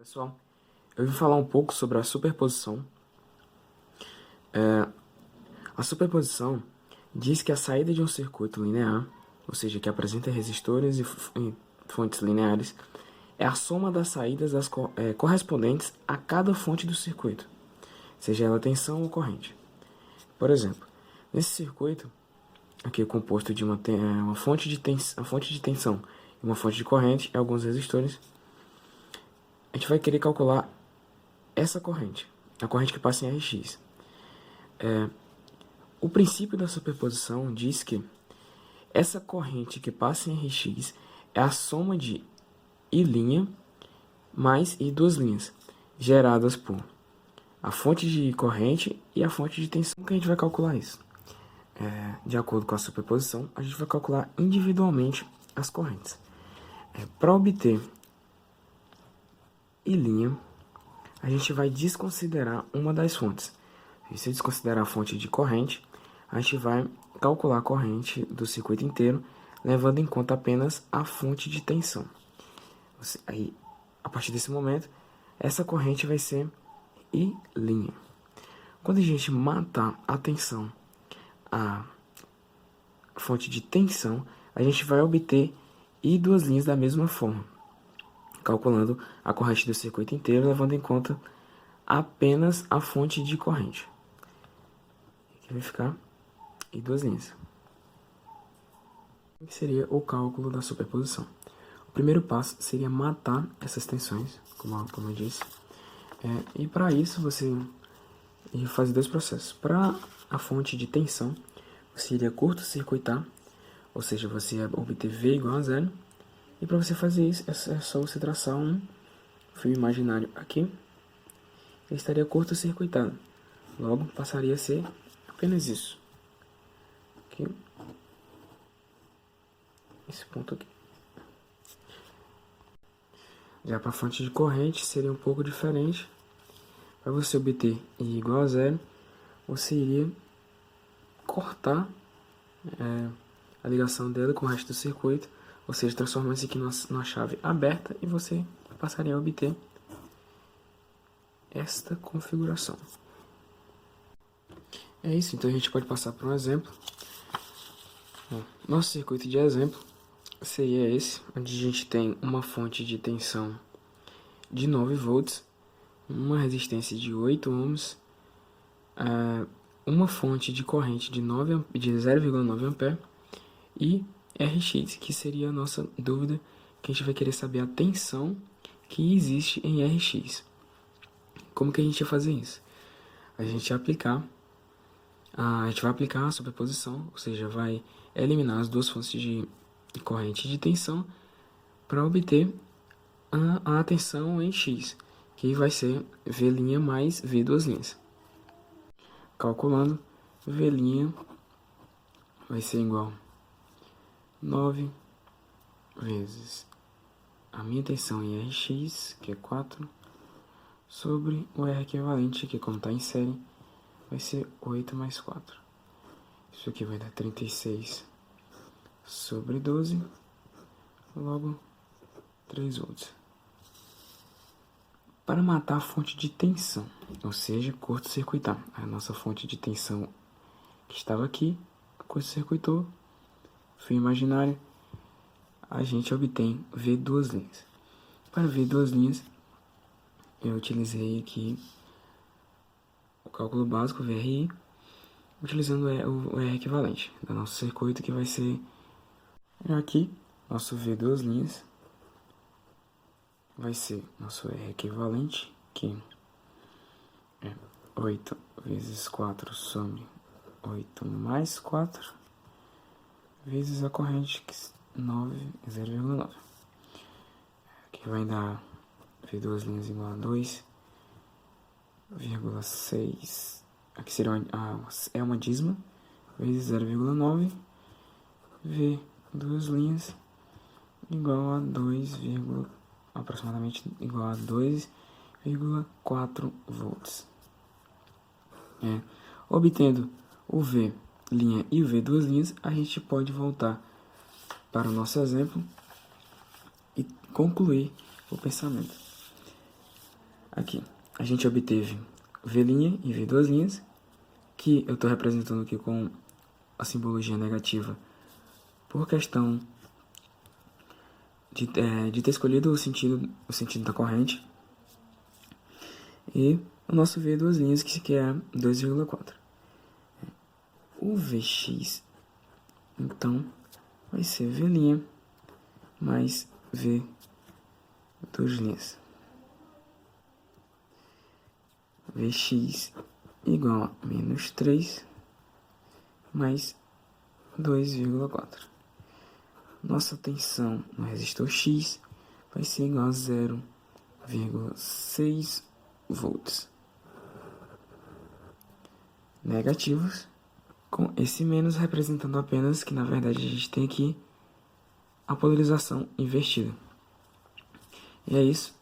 Pessoal, eu vim falar um pouco sobre a superposição. A superposição diz que a saída de um circuito linear, ou seja, que apresenta resistores e fontes lineares, é a soma das saídas correspondentes a cada fonte do circuito, seja ela tensão ou corrente. Por exemplo, nesse circuito, aqui é composto de uma fonte de tensão e uma fonte de corrente e alguns resistores, a gente vai querer calcular essa corrente, a corrente que passa em Rx. O princípio da superposição diz que essa corrente que passa em Rx é a soma de I' mais I duas linhas, geradas por a fonte de corrente e a fonte de tensão. Como que a gente vai calcular isso? De acordo com a superposição, a gente vai calcular individualmente as correntes. Para obter I', a gente vai desconsiderar uma das fontes. Se desconsiderar a fonte de corrente, a gente vai calcular a corrente do circuito inteiro, levando em conta apenas a fonte de tensão. Aí, a partir desse momento, essa corrente vai ser I'. Quando a gente matar a tensão, a fonte de tensão, a gente vai obter I duas linhas da mesma forma, calculando a corrente do circuito inteiro, levando em conta apenas a fonte de corrente. Aqui vai ficar I duas linhas. O que seria o cálculo da superposição? O primeiro passo seria matar essas tensões, como eu disse. E para isso você iria fazer dois processos. Para a fonte de tensão, você iria curto-circuitar, ou seja, você ia obter V igual a zero. E para você fazer isso, é só você traçar um fio imaginário aqui. Ele estaria curto-circuitado. Logo, passaria a ser apenas isso. Aqui. Esse ponto aqui. Já para a fonte de corrente seria um pouco diferente. Para você obter I igual a zero, você iria cortar a ligação dela com o resto do circuito, ou seja, transformar isso aqui numa chave aberta e você passaria a obter esta configuração. É isso, então a gente pode passar para um exemplo. Nosso circuito de exemplo seria esse, onde a gente tem uma fonte de tensão de 9 volts, uma resistência de 8 ohms, uma fonte de corrente de 0,9 A e Rx, que seria a nossa dúvida, que a gente vai querer saber a tensão que existe em Rx. Como que a gente vai fazer isso? A gente vai aplicar a superposição, ou seja, vai eliminar as duas fontes de corrente e de tensão para obter a tensão em X, que vai ser V' mais V duas linhas. Calculando, V' vai ser igual a 9 vezes a minha tensão em Rx, que é 4, sobre o R equivalente, que como está em série, vai ser 8 mais 4. Isso aqui vai dar 36 sobre 12, logo 3 volts. Para matar a fonte de tensão, ou seja, curto-circuitar. A nossa fonte de tensão que estava aqui, curto-circuitou, fio imaginário, a gente obtém V duas linhas. Para V duas linhas, eu utilizei aqui o cálculo básico, VRI, utilizando o R equivalente do nosso circuito, que vai ser aqui, nosso V duas linhas, vai ser nosso R equivalente, que é 8 vezes 4 sobre 8 mais 4, vezes a corrente 0,9. Aqui vai dar V duas linhas igual a 2,6. Aqui seria uma dízima, vezes 0,9. V duas linhas igual a aproximadamente igual a 2,4 volts. Obtendo o V' e o V duas linhas, a gente pode voltar para o nosso exemplo e concluir o pensamento. Aqui, a gente obteve V' e V duas linhas, que eu estou representando aqui com a simbologia negativa por questão de ter escolhido o sentido da corrente. E o nosso V duas linhas, que é 2,4. O Vx, então, vai ser V' mais V duas linhas. Vx igual a menos 3 mais 2,4. Nossa tensão no resistor X vai ser igual a 0,6 volts negativos, com esse menos representando apenas que, na verdade, a gente tem aqui a polarização invertida. E é isso.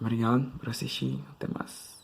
Obrigado por assistir. Até mais.